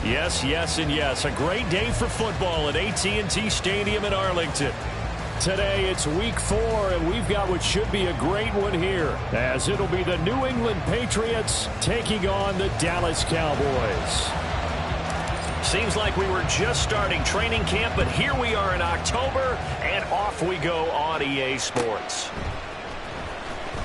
Yes, yes, and yes. A great day for football at AT&T Stadium in Arlington. Today it's week 4, and we've got what should be a great one here, as it'll be the New England Patriots taking on the Dallas Cowboys. Seems like we were just starting training camp, but here we are in October, and off we go on EA Sports.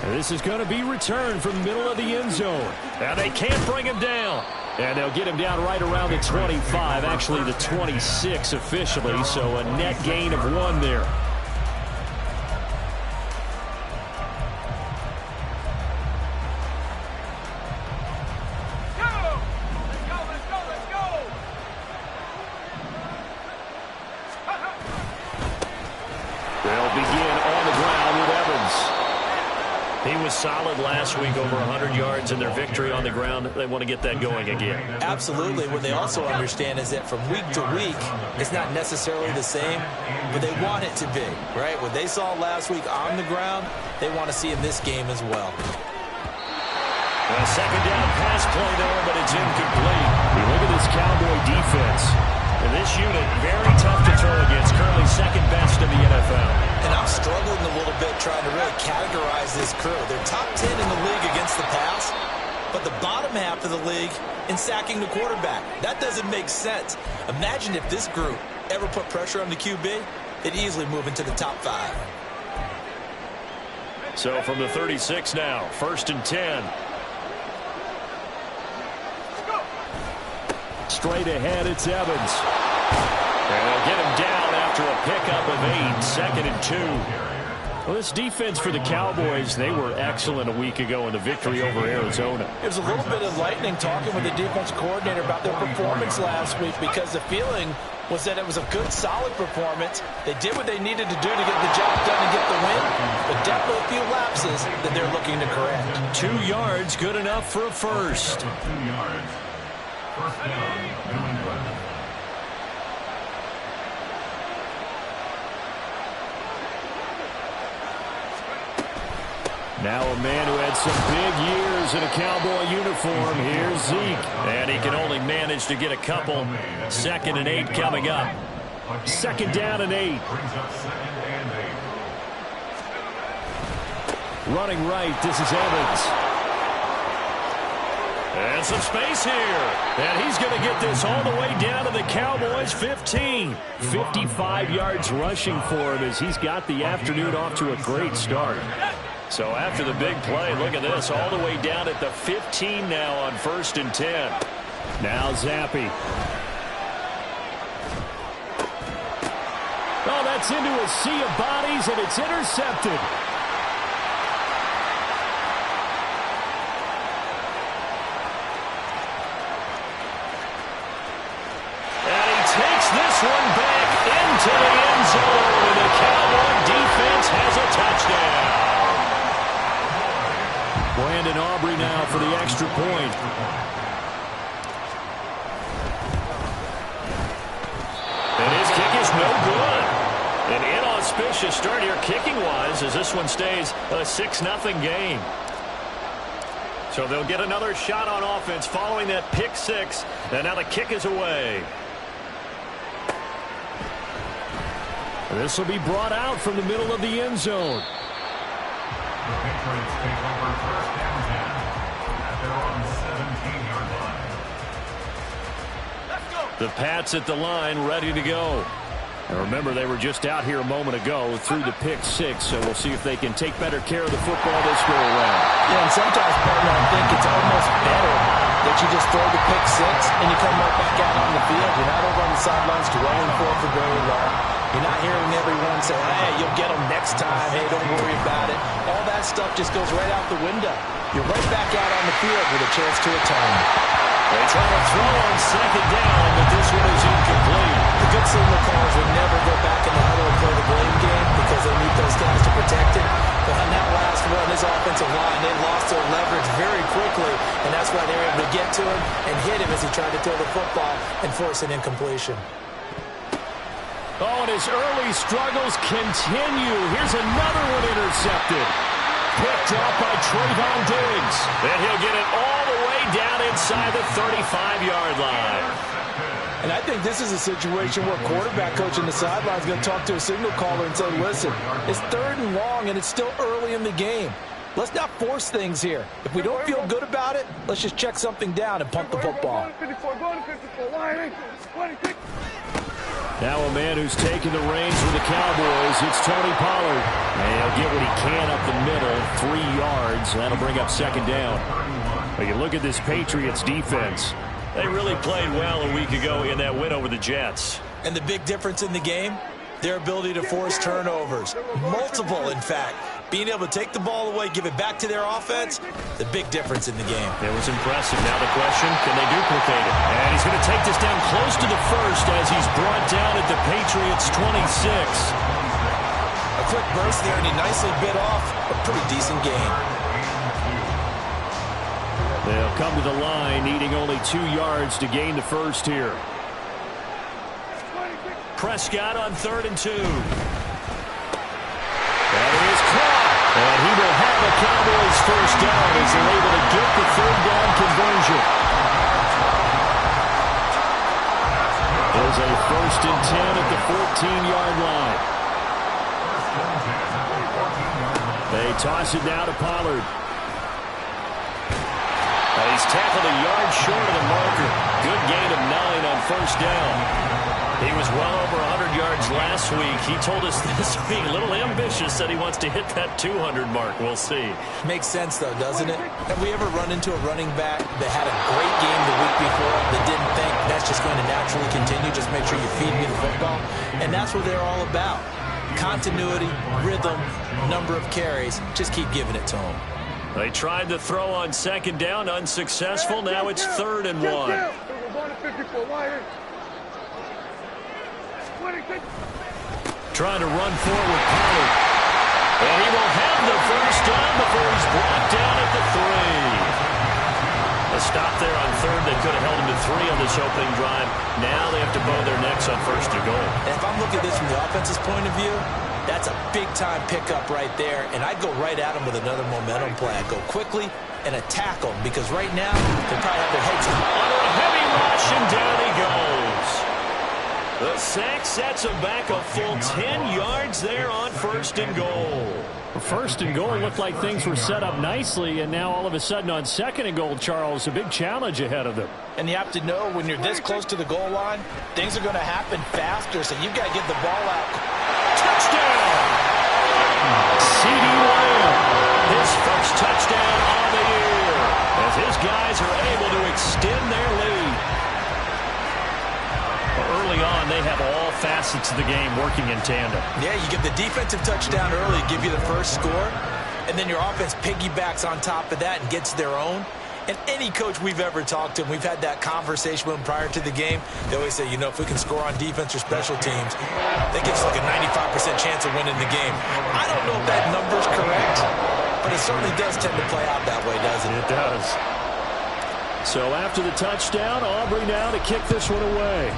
This is going to be returned from the middle of the end zone. Now they can't bring him down. And they'll get him down right around the 25, actually the 26 officially, so a net gain of 1 there. They'll begin on the ground with Evans. He was solid last week, over 100 yards in their victory on the ground. They want to get that going again. Absolutely. What they also understand is that from week to week, it's not necessarily the same, but they want it to be, right? What they saw last week on the ground, they want to see in this game as well. A second down pass play there, but it's incomplete. You look at this Cowboy defense. And this unit, very tough to throw against, currently second best in the NFL. And I'm struggling a little bit trying to really categorize this crew. They're top 10 in the league against the pass, but the bottom half of the league in sacking the quarterback. That doesn't make sense. Imagine if this group ever put pressure on the QB, they'd easily move into the top 5. So from the 36 now, 1st and 10. Straight ahead, it's Evans. And they'll get him down after a pickup of 8, 2nd and 2. Well, this defense for the Cowboys, they were excellent a week ago in the victory over Arizona. It was a little bit enlightening talking with the defense coordinator about their performance last week, because the feeling was that it was a good, solid performance. They did what they needed to do to get the job done and get the win, but definitely a few lapses that they're looking to correct. 2 yards, good enough for a first. 2 yards. First down, New England. Now a man who had some big years in a Cowboy uniform. Here's Zeke. And he can only manage to get a couple. 2nd and 8 coming up. 2nd down and 8. Running right, this is Evans. And some space here. And he's going to get this all the way down to the Cowboys' 15. 55 yards rushing for him as he's got the afternoon off to a great start. So after the big play, look at this, all the way down at the 15 now on 1st and 10. Now Zappi. Oh, that's into a sea of bodies, and it's intercepted. And he takes this one back into the end zone, and the Cowboy defense has a touchdown. Brandon Aubrey now for the extra point. And his kick is no good. An inauspicious start here kicking-wise as this one stays a 6-0 game. So they'll get another shot on offense following that pick 6. And now the kick is away. This will be brought out from the middle of the end zone. The Patriots take over first down at their own 17-yard line. Let's go. The Pats at the line, ready to go. And remember, they were just out here a moment ago through the pick 6, so we'll see if they can take better care of the football this go around. Yeah, and sometimes, partner, I think it's almost better that you just throw the pick 6 and you come right back out on the field. You're not over on the sidelines dwelling for very long. You're not hearing everyone say, hey, you'll get them next time. Hey, don't worry about it. All that stuff just goes right out the window. You're right back out on the field with a chance to atone. They try to throw on 2nd down, but this one is incomplete. The good signal callers would never go back in the huddle and play the blame game because they need those guys to protect it. But on that last one, his offensive line, they lost their leverage very quickly, and that's why they were able to get to him and hit him as he tried to throw the football and force an incompletion. Oh, and his early struggles continue. Here's another one intercepted. Picked off by Trayvon Diggs. And he'll get it all the way down inside the 35-yard line. And I think this is a situation where quarterback coach in the sideline is going to talk to a signal caller and say, listen, it's 3rd and long and it's still early in the game. Let's not force things here. If we don't feel good about it, let's just check something down and punt the football. Now a man who's taking the reins for the Cowboys, it's Tony Pollard. And he'll get what he can up the middle, 3 yards. That'll bring up 2nd down. But you look at this Patriots defense. They really played well a week ago in that win over the Jets. And the big difference in the game, their ability to force turnovers. Multiple, in fact. Being able to take the ball away, give it back to their offense, the big difference in the game. It was impressive. Now the question, can they duplicate it? And he's going to take this down close to the 1st as he's brought down at the Patriots 26. A quick burst there, and he nicely bit off a pretty decent gain. They'll come to the line, needing only 2 yards to gain the 1st here. Prescott on 3rd and 2. That is caught. And he will have a Cowboys 1st down as they're able to get the 3rd down conversion. There's a 1st and 10 at the 14-yard line. They toss it now to Pollard. He's tackled a yard short of the marker. Good gain of 9 on 1st down. He was well over 100 yards last week. He told us this week, a little ambitious, that he wants to hit that 200 mark. We'll see. Makes sense, though, doesn't it? Have we ever run into a running back that had a great game the week before that didn't think that's just going to naturally continue? Just make sure you feed me the football. And that's what they're all about. Continuity, rhythm, number of carries. Just keep giving it to them. They tried to throw on 2nd down, unsuccessful. Now it's 3rd and 1. Trying to run forward, Pollard. And he will have the 1st down before he's brought down at the 3. A stop there on 3rd. They could have held him to 3 on this opening drive. Now they have to bow their necks on 1st and goal. And if I'm looking at this from the offense's point of view, that's a big-time pickup right there, and I'd go right at him with another momentum play. I'd go quickly and attack him, because right now, they probably have their heads under a heavy rush, and down he goes. The sack sets him back a full 10 yards there on 1st and goal. 1st and goal looked like things were set up nicely, and now all of a sudden on 2nd and goal, Charles, a big challenge ahead of them. And you have to know when you're this close to the goal line, things are going to happen faster, so you've got to get the ball out. Touchdown! CeeDee Lamb, his 1st touchdown on the year, as his guys are able to extend their lead. Early on, they have all facets of the game working in tandem. Yeah, you get the defensive touchdown early, give you the 1st score, and then your offense piggybacks on top of that and gets their own. And any coach we've ever talked to, and we've had that conversation with them prior to the game, they always say, you know, if we can score on defense or special teams, that gives us like a 95% chance of winning the game. I don't know if that number's correct, but it certainly does tend to play out that way, doesn't it? It does. So after the touchdown, Aubrey now to kick this one away.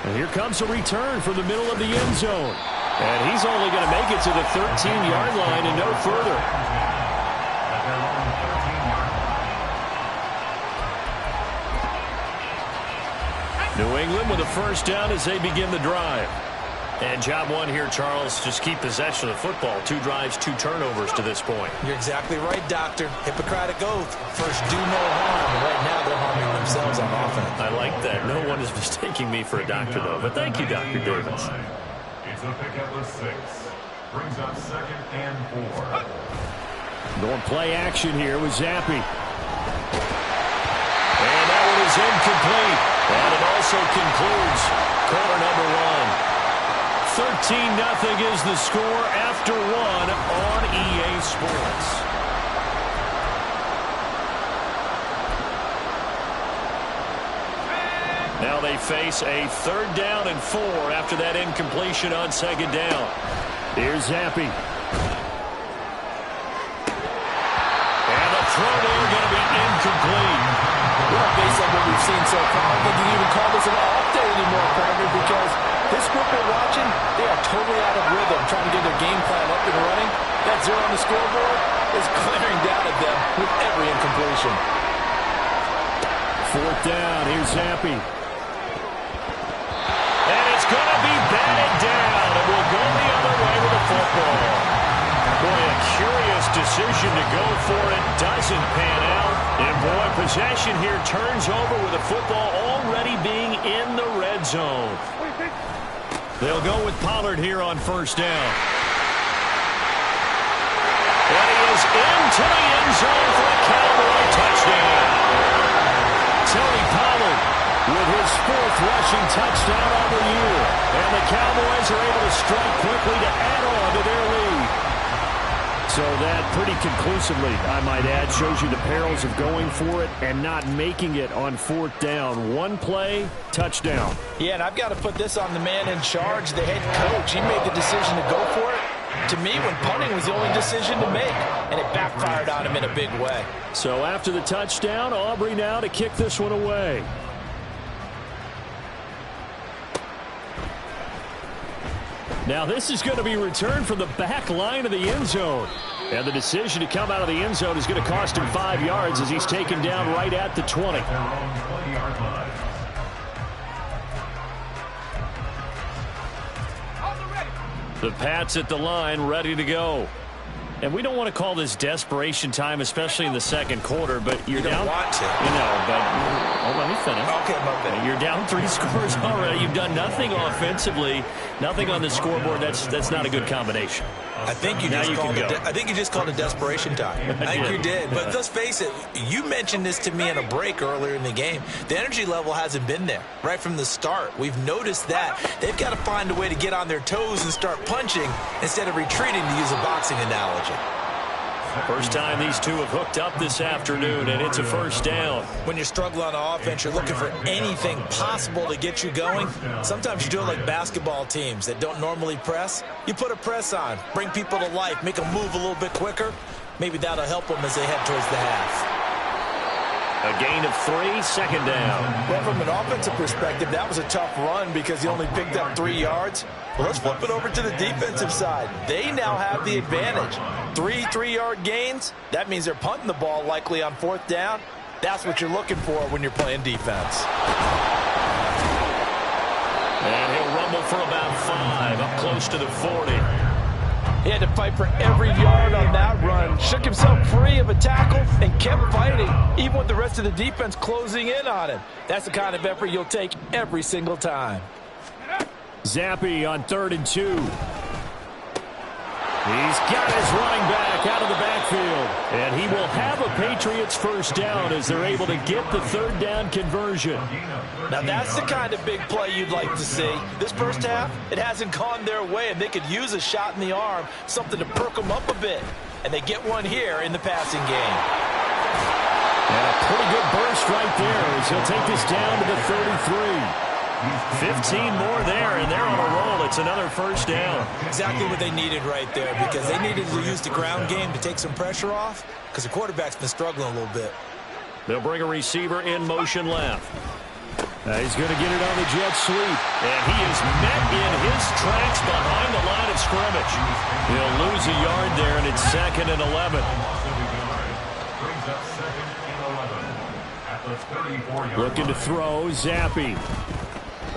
And here comes a return from the middle of the end zone. And he's only going to make it to the 13-yard line and no further. New England with a 1st down as they begin the drive. And job one here, Charles, just keep possession of the football. 2 drives, 2 turnovers to this point. You're exactly right, Doctor. Hippocratic oath. First, do no harm. And right now, they're harming themselves on offense. I like that. No one is mistaking me for a doctor, though. But thank you, Dr. Davis. It's a pick at the 6. Brings up 2nd and 4. Going play action here with Zappi. And that one is incomplete. And it also concludes quarter number 1. 13-0 is the score after 1 on EA Sports. Now they face a 3rd down and 4 after that incompletion on 2nd down. Here's Zappi. And the throw there going to be incomplete. Well, based on what we've seen so far, I don't think you can even call this an off day anymore, partner, because this group we're watching, they are totally out of rhythm, trying to get their game plan up and running. That 0 on the scoreboard is glaring down at them with every incompletion. Fourth down, here's Zampi. And it's going to be batted down. It will go the other way with the football. Boy, a curious decision to go for it. Doesn't pan out. And boy, possession here turns over with the football already being in the red zone. They'll go with Pollard here on first down. And he is into the end zone for a Cowboy touchdown. Tony Pollard with his fourth rushing touchdown on the year. And the Cowboys are able to strike quickly to add on to their lead. So that pretty conclusively, I might add, shows you the perils of going for it and not making it on fourth down. One play, touchdown. Yeah, and I've got to put this on the man in charge, the head coach. He made the decision to go for it. To me, when punting was the only decision to make, and it backfired on him in a big way. So after the touchdown, Aubrey now to kick this one away. Now this is going to be returned from the back line of the end zone. And the decision to come out of the end zone is going to cost him 5 yards as he's taken down right at the 20. The Pats at the line, ready to go. And we don't want to call this desperation time, especially in the second quarter, but you're down. You don't want to. You know, but let me finish. Okay, my bad. You're down 3 scores already. You've done nothing offensively, nothing on the scoreboard. That's not a good combination. I think you just called it desperation time. I think you did. But let's face it, you mentioned this to me in a break earlier in the game. The energy level hasn't been there right from the start. We've noticed that. They've got to find a way to get on their toes and start punching instead of retreating, to use a boxing analogy. First time these two have hooked up this afternoon, and it's a first down. When you're struggling on offense, you're looking for anything possible to get you going. Sometimes you do it like basketball teams that don't normally press. You put a press on, bring people to life, make them move a little bit quicker. Maybe that'll help them as they head towards the half. A gain of 3, second down. Well, from an offensive perspective, that was a tough run because he only picked up 3 yards. Well, let's flip it over to the defensive side. They now have the advantage. 3 3-yard gains. That means they're punting the ball likely on fourth down. That's what you're looking for when you're playing defense. And he'll rumble for about 5, up close to the 40. He had to fight for every yard on that run. Shook himself free of a tackle and kept fighting, even with the rest of the defense closing in on him. That's the kind of effort you'll take every single time. Zampi on 3rd and 2. He's got his running back out of the backfield. And he will have a Patriots first down as they're able to get the 3rd down conversion. Now that's the kind of big play you'd like to see. This first half, it hasn't gone their way, and they could use a shot in the arm, something to perk them up a bit. And they get one here in the passing game. And a pretty good burst right there as he'll take this down to the 33. 15 more there, and they're on a roll. It's another first down. Exactly what they needed right there, because they needed to use the ground game to take some pressure off, because the quarterback's been struggling a little bit. They'll bring a receiver in motion left. He's going to get it on the jet sweep, and he is met in his tracks behind the line of scrimmage. He'll lose a yard there, and it's 2nd and 11. Looking to throw, Zampi.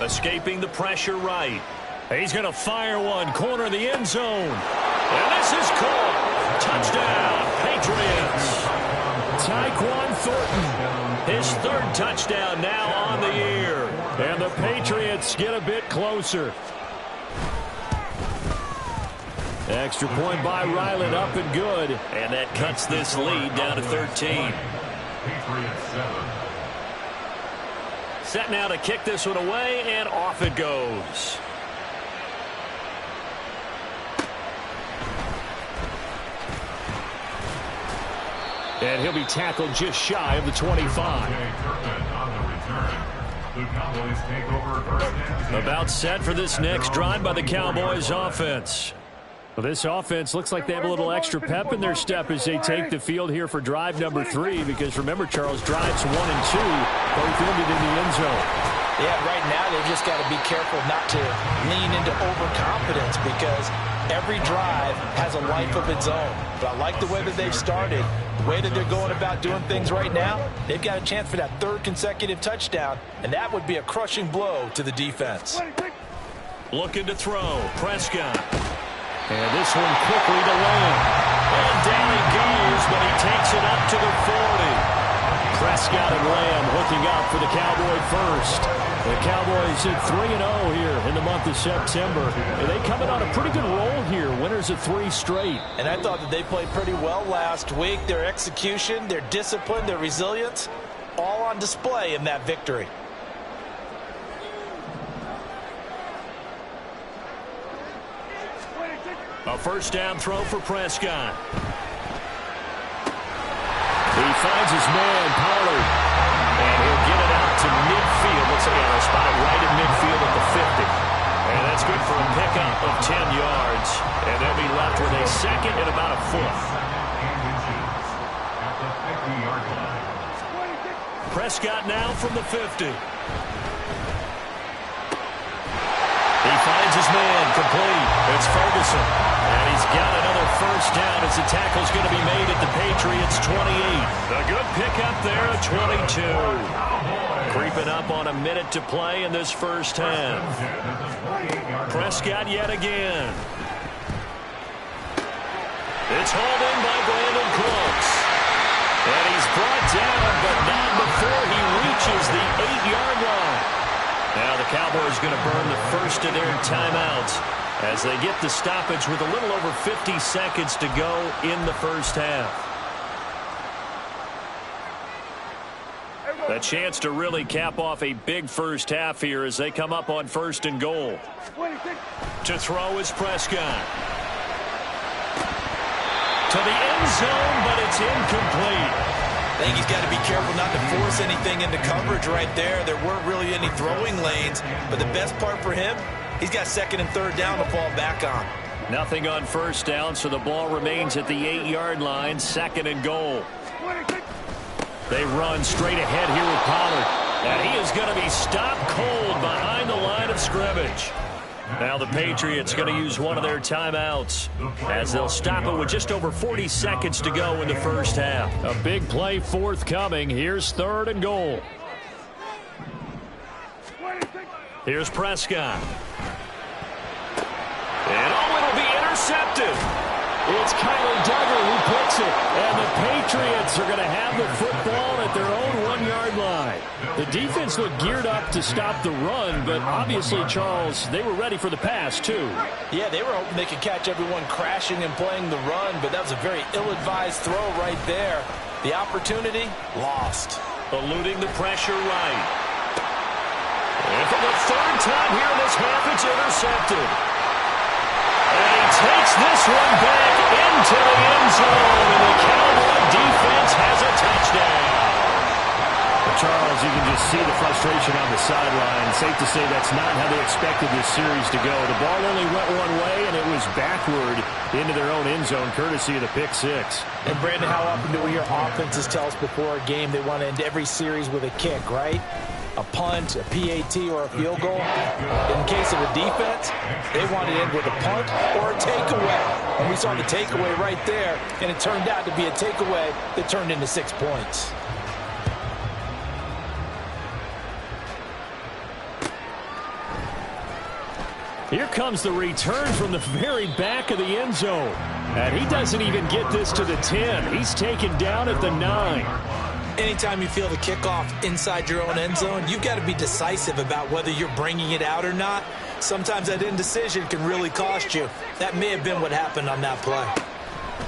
Escaping the pressure right. He's going to fire one, corner of the end zone. And this is caught. Touchdown, Patriots. Tyquan Thornton, his 3rd touchdown now on the year. And the Patriots get a bit closer. Extra point by Ryland, up and good. And that cuts this lead down to 13. Patriots 7. Set now to kick this one away, and off it goes. And he'll be tackled just shy of the 25. About set for this next drive by the Cowboys offense. Well, this offense looks like they have a little extra pep in their step as they take the field here for drive number 3, because remember, Charles, drives 1 and 2 both ended in the end zone. Yeah, right now they've just got to be careful not to lean into overconfidence, because every drive has a life of its own. But I like the way that they've started. The way that they're going about doing things right now, they've got a chance for that third consecutive touchdown, and that would be a crushing blow to the defense. Looking to throw. Prescott. And this one quickly to Lamb. And down he goes, but he takes it up to the 40. Prescott and Lamb hooking up for the Cowboy first. The Cowboys at 3-0 here in the month of September. And they come in on a pretty good roll here. Winners of 3 straight. And I thought that they played pretty well last week. Their execution, their discipline, their resilience, all on display in that victory. A first down throw for Prescott. He finds his man, Pollard. And he'll get it out to midfield. Looks like he'll spot it right in midfield at the 50. And that's good for a pickup of 10 yards. And they'll be left with a second and about a foot. Prescott now from the 50. He finds his man, complete. It's Ferguson. And he's got another first down as the tackle's going to be made at the Patriots 28. A good pickup there at 22. Creeping up on a minute to play in this first half. Prescott yet again. It's hauled in by Brandon Cooks. And he's brought down, but not before he reaches the 8-yard line. Now the Cowboys going to burn the first of their timeouts as they get the stoppage with a little over 50 seconds to go in the first half. A chance to really cap off a big first half here as they come up on 1st and goal. To throw is Prescott. To the end zone, but it's incomplete. I think he's got to be careful not to force anything into coverage right there. There weren't really any throwing lanes, but the best part for him, he's got 2nd and 3rd down to fall back on. Nothing on first down, so the ball remains at the 8-yard line, 2nd and goal. They run straight ahead here with Pollard. And he is going to be stopped cold behind the line of scrimmage. Now the Patriots going to use one of their timeouts as they'll stop it with just over 40 seconds to go in the first half. A big play forthcoming. Here's 3rd and goal. Here's Prescott. And it'll be intercepted. It's Kyler Duggar who picks it. And the Patriots are going to have the football at their own 1-yard line. The defense looked geared up to stop the run, but obviously, Charles, they were ready for the pass, too. Yeah, they were hoping they could catch everyone crashing and playing the run, but that was a very ill-advised throw right there. The opportunity, lost. Eluding the pressure right. And for the 3rd time here in this half, it's intercepted. And he takes this one back into the end zone, and the Cowboy defense has a touchdown. Charles, you can just see the frustration on the sideline. Safe to say that's not how they expected this series to go. The ball only went one way, and it was backward into their own end zone, courtesy of the pick 6. And, Brandon, how often do we hear offenses tell us before a game they want to end every series with a kick, right? A punt, a PAT, or a field goal. In case of a defense, they want to end with a punt or a takeaway. And we saw the takeaway right there, and it turned out to be a takeaway that turned into 6 points. Here comes the return from the very back of the end zone. And he doesn't even get this to the 10. He's taken down at the 9. Anytime you feel the kickoff inside your own end zone, you've got to be decisive about whether you're bringing it out or not. Sometimes that indecision can really cost you. That may have been what happened on that play.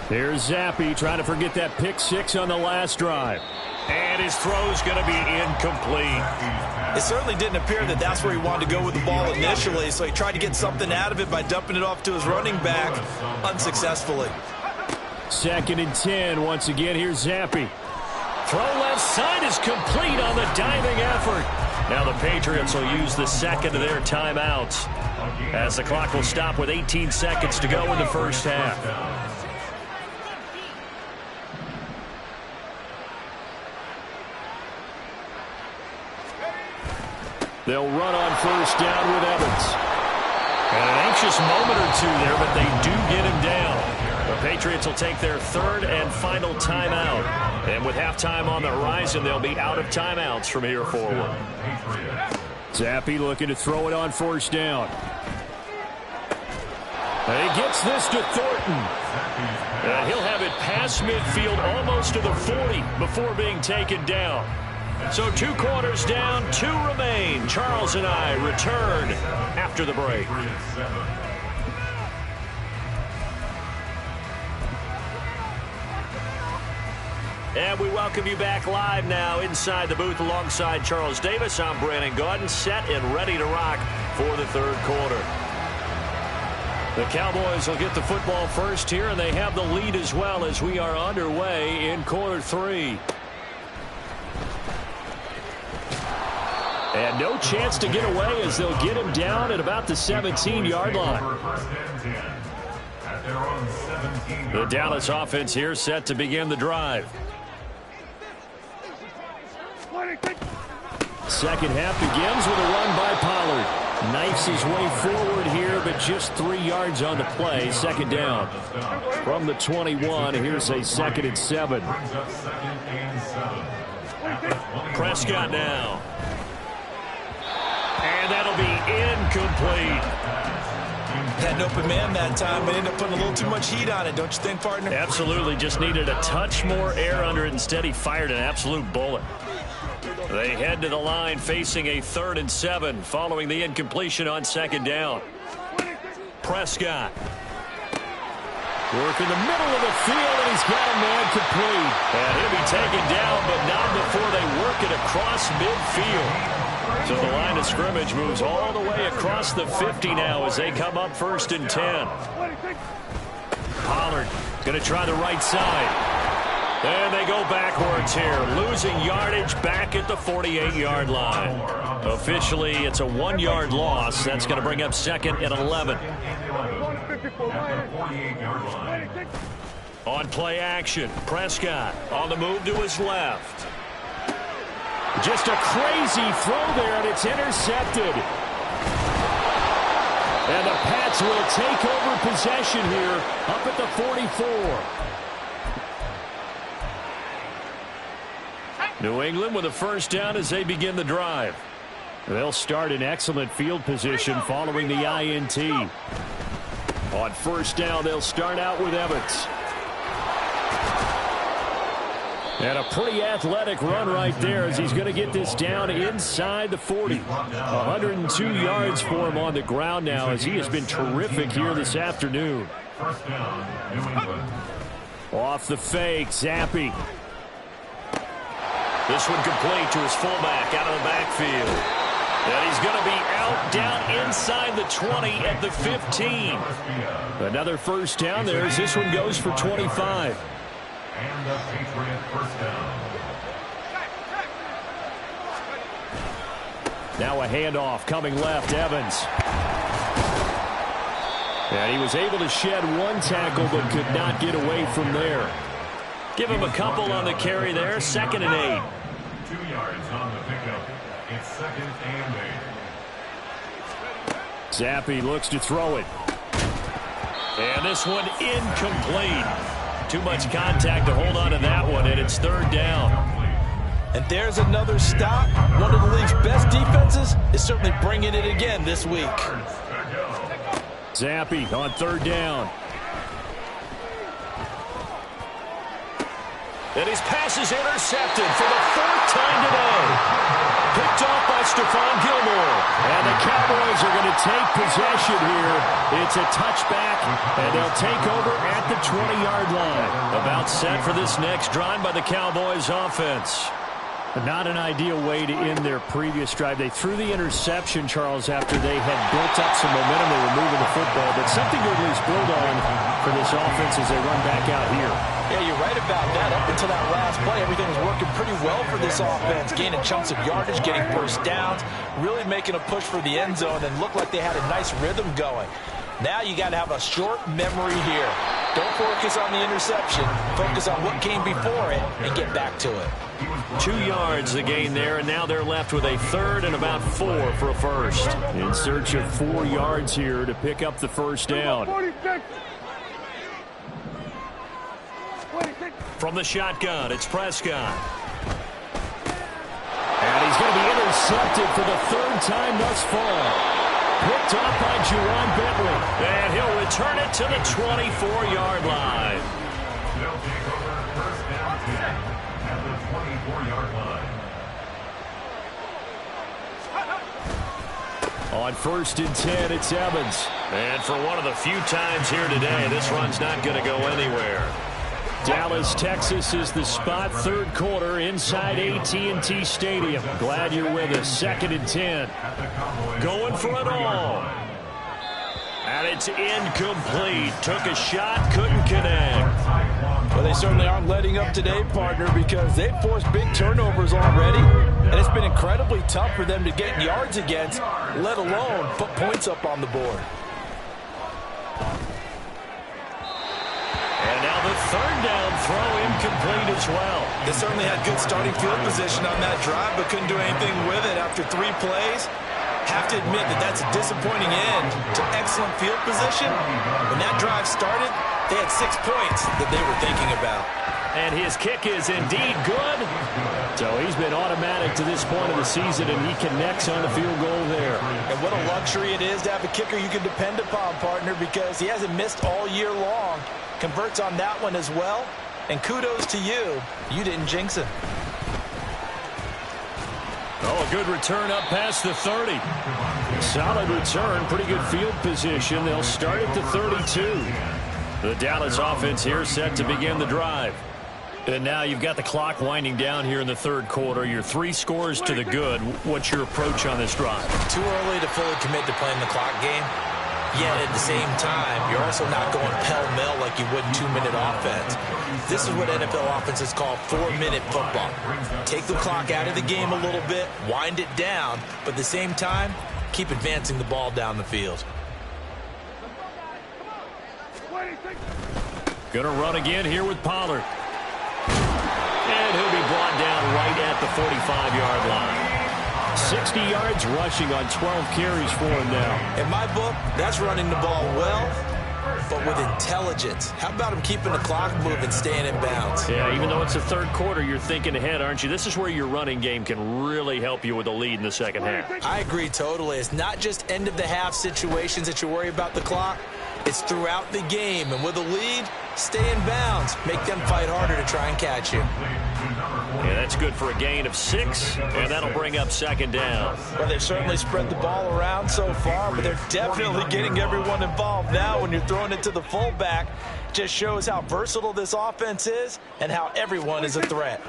There's Zappi trying to forget that pick 6 on the last drive. And his throw's going to be incomplete. It certainly didn't appear that that's where he wanted to go with the ball initially, so he tried to get something out of it by dumping it off to his running back unsuccessfully. 2nd and 10. Once again, here's Zappi. Throw left side is complete on the diving effort. Now the Patriots will use the 2nd of their timeouts as the clock will stop with 18 seconds to go in the first half. They'll run on first down with Evans. And an anxious moment or two there, but they do get him down. The Patriots will take their third and final timeout. And with halftime on the horizon, they'll be out of timeouts from here forward. Zappi looking to throw it on first down. And he gets this to Thornton. And he'll have it past midfield almost to the 40 before being taken down. So 2 quarters down, 2 remain. Charles and I return after the break. And we welcome you back live now inside the booth alongside Charles Davis. I'm Brandon Gaudin, set and ready to rock for the third quarter. The Cowboys will get the football first here, and they have the lead as well as we are underway in quarter 3. And no chance to get away as they'll get him down at about the 17-yard line. The Dallas offense here set to begin the drive. Second half begins with a run by Pollard. Knifes his way forward here, but just 3 yards on the play. Second down. From the 21, here's a 2nd and 7. Prescott now. And that'll be incomplete. Had an open man that time, but ended up putting a little too much heat on it, don't you think, partner? Absolutely. Just needed a touch more air under it. Instead, he fired an absolute bullet. They head to the line facing a 3rd and 7 following the incompletion on second down. Prescott. Work in the middle of the field, and he's got a man complete. And he'll be taken down, but not before they work it across midfield. So the line of scrimmage moves all the way across the 50 now as they come up 1st and 10. Pollard going to try the right side. And they go backwards here, losing yardage back at the 48-yard line. Officially, it's a 1-yard loss. That's going to bring up 2nd and 11. On play action, Prescott on the move to his left. Just a crazy throw there, and it's intercepted. And the Pats will take over possession here up at the 44. New England with a first down as they begin the drive. They'll start in excellent field position following the INT. On first down, they'll start out with Evans. And a pretty athletic run right there as he's going to get this down inside the 40. 102 yards for him on the ground now as he has been terrific here this afternoon. First down, New England. Off the fake, Zappi. This one complete to his fullback out of the backfield. And he's going to be out down inside the 20 at the 15. Another first down there as this one goes for 25. And the Patriot first down. Now a handoff coming left, Evans. And he was able to shed one tackle but could not get away from there. Give him a couple on the carry there. 2nd and 8. 2 yards on the pickup. It's 2nd and 8. Zappi looks to throw it. And this one incomplete. Too much contact to hold on to that one, and it's 3rd down. And there's another stop. One of the league's best defenses is certainly bringing it again this week. Zappi on 3rd down. And his pass is intercepted for the 4th time today. Picked off by Stephon Gilmore. And the Cowboys are going to take possession here. It's a touchback, and they'll take over at the 20-yard line. About set for this next drive by the Cowboys offense. Not an ideal way to end their previous drive. They threw the interception, Charles, after they had built up some momentum. They were moving the football, but something to at least build on for this offense as they run back out here. Yeah, you're right about that. Up until that last play, everything was working pretty well for this offense. Gaining chunks of yardage, getting first downs, really making a push for the end zone, and looked like they had a nice rhythm going. Now you got to have a short memory here. Don't focus on the interception. Focus on what came before it and get back to it. 2 yards the gain there, and now they're left with a 3rd and about 4 for a first. In search of 4 yards here to pick up the first down. From the shotgun, it's Prescott. And he's going to be intercepted for the third time thus far. Picked up by Juwan Bentley. And he'll return it to the 24-yard line. They'll take over first down 10 at the 24-yard line. On 1st and 10, it's Evans. And for one of the few times here today, this run's not going to go anywhere. Dallas, Texas is the spot, third quarter inside AT&T Stadium. Glad you're with us. 2nd and 10. Going for it all. And it's incomplete. Took a shot, couldn't connect. Well, they certainly aren't letting up today, partner, because they've forced big turnovers already. And it's been incredibly tough for them to get yards against, let alone put points up on the board. And now the third down throw incomplete as well. They certainly had good starting field position on that drive, but couldn't do anything with it after 3 plays. Have to admit that that's a disappointing end to excellent field position. When that drive started, they had 6 points that they were thinking about. And his kick is indeed good. So he's been automatic to this point of the season, and he connects on the field goal there. And what a luxury it is to have a kicker you can depend upon, partner, because he hasn't missed all year long. Converts on that one as well. And kudos to you. You didn't jinx it. Oh, a good return up past the 30. Solid return, pretty good field position. They'll start at the 32. The Dallas offense here set to begin the drive. And now you've got the clock winding down here in the third quarter. Your 3 scores to the good. What's your approach on this drive? Too early to fully commit to playing the clock game. Yet at the same time, you're also not going pell-mell like you would in 2-minute offense. This is what NFL offenses call 4-minute football. Take the clock out of the game a little bit, wind it down, but at the same time, keep advancing the ball down the field. Going to run again here with Pollard. And he'll be brought down right at the 45-yard line. 60 yards rushing on 12 carries for him now. In my book, that's running the ball well, but with intelligence. How about him keeping the clock moving, staying in bounds? Yeah, even though it's the third quarter, you're thinking ahead, aren't you? This is where your running game can really help you with a lead in the second half. I agree totally. It's not just end-of-the-half situations that you worry about the clock. It's throughout the game. And with a lead, stay in bounds. Make them fight harder to try and catch you. Yeah, that's good for a gain of 6, and that'll bring up second down. Well, they've certainly spread the ball around so far, but they're definitely getting everyone involved now when you're throwing it to the fullback. Just shows how versatile this offense is and how everyone is a threat.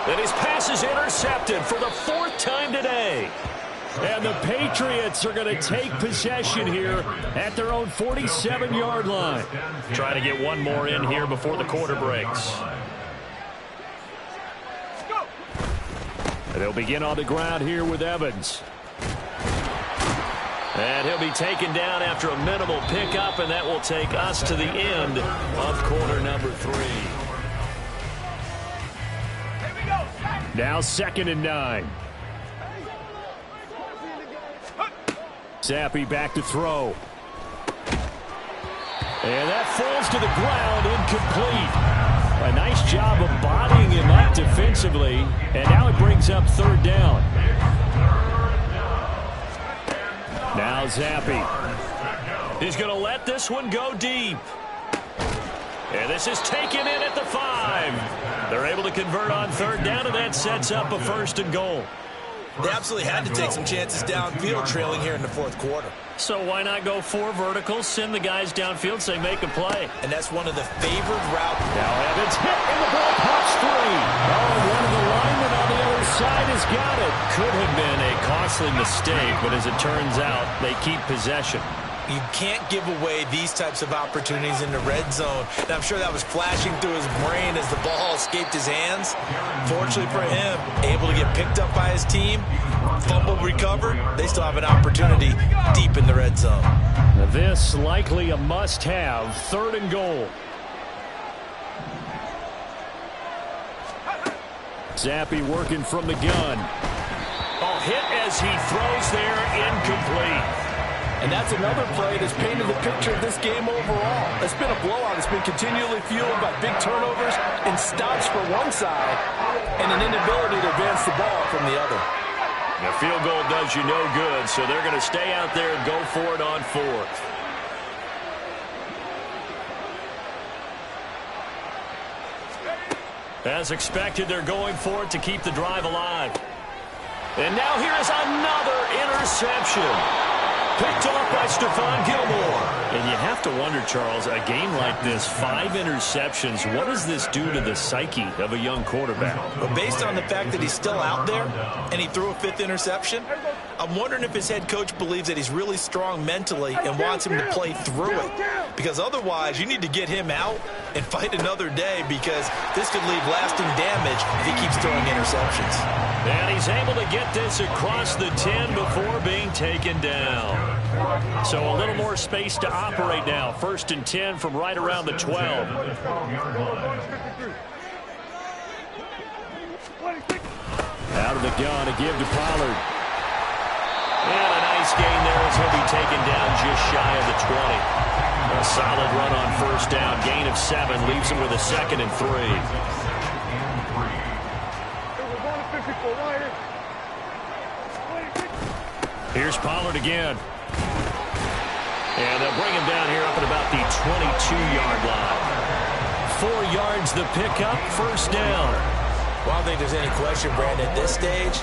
And his pass is intercepted for the 4th time today. And the Patriots are going to take possession here at their own 47-yard line. Trying to get one more in here before the quarter breaks. And they'll begin on the ground here with Evans. And he'll be taken down after a minimal pickup, and that will take us to the end of quarter number 3. Now 2nd and 9. Zappi back to throw. And that falls to the ground, incomplete. A nice job of bodying him up defensively, and now it brings up 3rd down. Now Zappi. He's going to let this one go deep. And this is taken in at the 5. They're able to convert on 3rd down, and that sets up a 1st and goal. They absolutely had to take some chances downfield trailing here in the 4th quarter. So why not go 4 verticals, send the guys downfield, say make a play. And that's one of the favored routes. Now Evans hit, and the ball pops free. Oh, one of the linemen on the other side has got it. Could have been a costly mistake, but as it turns out, they keep possession. You can't give away these types of opportunities in the red zone. And I'm sure that was flashing through his brain as the ball escaped his hands. Fortunately for him, able to get picked up by his team, fumble recovered. They still have an opportunity deep in the red zone. Now this likely a must-have, 3rd and goal. Zappi working from the gun. Oh, hit as he throws there, incomplete. And that's another play that's painted the picture of this game overall. It's been a blowout. It's been continually fueled by big turnovers and stops for one side and an inability to advance the ball from the other. The field goal does you no good, so they're going to stay out there and go for it on fourth. As expected, they're going for it to keep the drive alive. And now here is another interception. Picked off by Stephon Gilmore. And you have to wonder, Charles, a game like this, 5 interceptions, what does this do to the psyche of a young quarterback? Well, based on the fact that he's still out there and he threw a 5th interception, I'm wondering if his head coach believes that he's really strong mentally and wants him to play through it. Because otherwise, you need to get him out and fight another day, because this could leave lasting damage if he keeps throwing interceptions. And he's able to get this across the 10 before being taken down. So a little more space to operate now. 1st and 10 from right around the 12. Out of the gun to give to Pollard. And a nice gain there as he'll be taken down just shy of the 20. A solid run on 1st down. Gain of 7 leaves him with a 2nd and 3. Here's Pollard again. And they'll bring him down here up at about the 22-yard line. 4 yards the pickup, 1st down. Well, I don't think there's any question, Brandon, at this stage,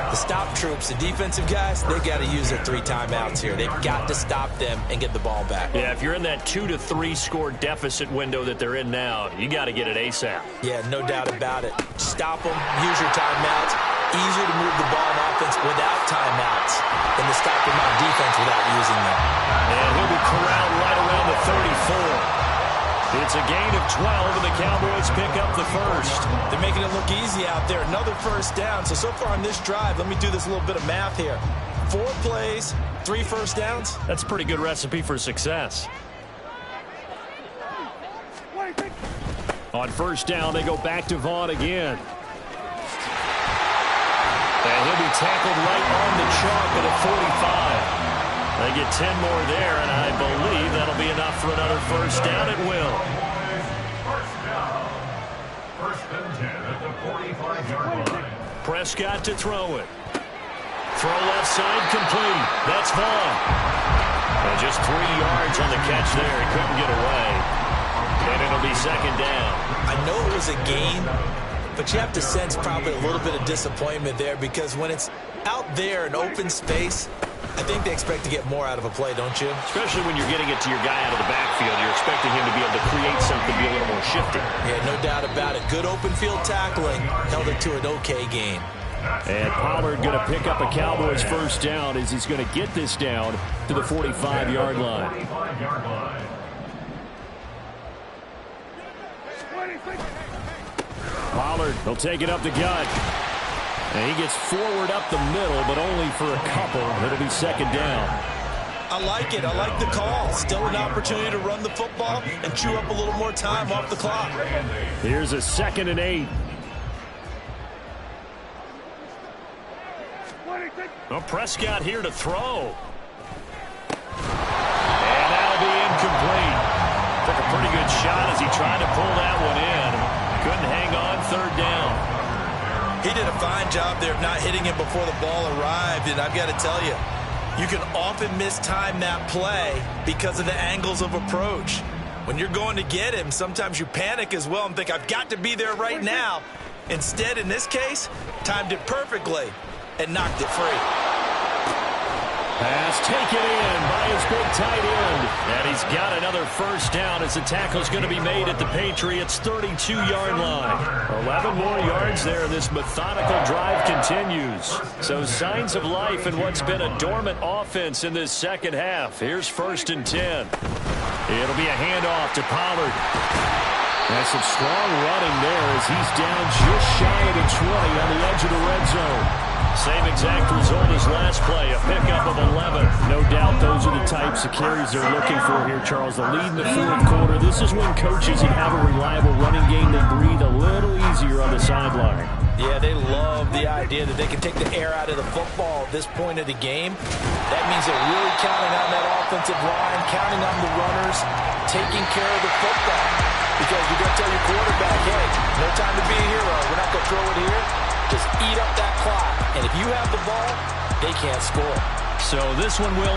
the stop troops, the defensive guys, they've got to use their 3 timeouts here. They've got to stop them and get the ball back. Yeah, if you're in that 2 to 3 score deficit window that they're in now, you got to get it ASAP. Yeah, no doubt about it. Stop them, use your timeouts. Easier to move the ball on offense without timeouts than to stop them on defense without using them. And he'll be corralled right around the 34. It's a gain of 12, and the Cowboys pick up the 1st. They're making it look easy out there. Another 1st down. So far on this drive, let me do this little bit of math here. 4 plays, 3 1st downs. That's a pretty good recipe for success. On 1st down, they go back to Vaughn again. And he'll be tackled right on the chalk at a 45. They get 10 more there, and I believe that'll be enough for another 1st down. It will. 1st down. 1st and 10 at the 45-yard line. Prescott to throw it. Throw left side complete. That's Vaughn. And just 3 yards on the catch there. He couldn't get away. And it'll be 2nd down. I know it was a gain, but you have to sense probably a little bit of disappointment there, because when it's out there in open space, I think they expect to get more out of a play, don't you? Especially when you're getting it to your guy out of the backfield. You're expecting him to be able to create something, be a little more shifty. Yeah, no doubt about it. Good open field tackling held it to an okay gain. And Pollard going to pick up a Cowboys 1st down as he's going to get this down to the 45-yard line. Pollard, he'll take it up the gut. And he gets forward up the middle, but only for a couple. It'll be 2nd down. I like it. I like the call. Still an opportunity to run the football and chew up a little more time off the clock. Here's a 2nd and 8. Well, Prescott here to throw. And that'll be incomplete. Took a pretty good shot as he tried to pull that one in. Couldn't hang on. 3rd down. He did a fine job there of not hitting him before the ball arrived, and I've got to tell you, you can often mistime that play because of the angles of approach. When you're going to get him, sometimes you panic as well and think, I've got to be there right now. Instead, in this case, timed it perfectly and knocked it free. Pass taken in by his big tight end. And he's got another 1st down as the tackle's going to be made at the Patriots' 32-yard line. 11 more yards there. This methodical drive continues. So signs of life in what's been a dormant offense in this 2nd half. Here's 1st and 10. It'll be a handoff to Pollard. That's some strong running there as he's down just shy of the 20 on the edge of the red zone. Same exact result as last play, a pickup of 11. No doubt those are the types of carries they're looking for here, Charles. The lead in the fourth quarter. This is when coaches who have a reliable running game, they breathe a little easier on the sideline. Yeah, they love the idea that they can take the air out of the football at this point of the game. That means they're really counting on that offensive line, counting on the runners, taking care of the football. Because you're going to tell your quarterback, hey, no time to be a hero. We're not going to throw it here. Just eat up that clock. And if you have the ball, they can't score. So this one will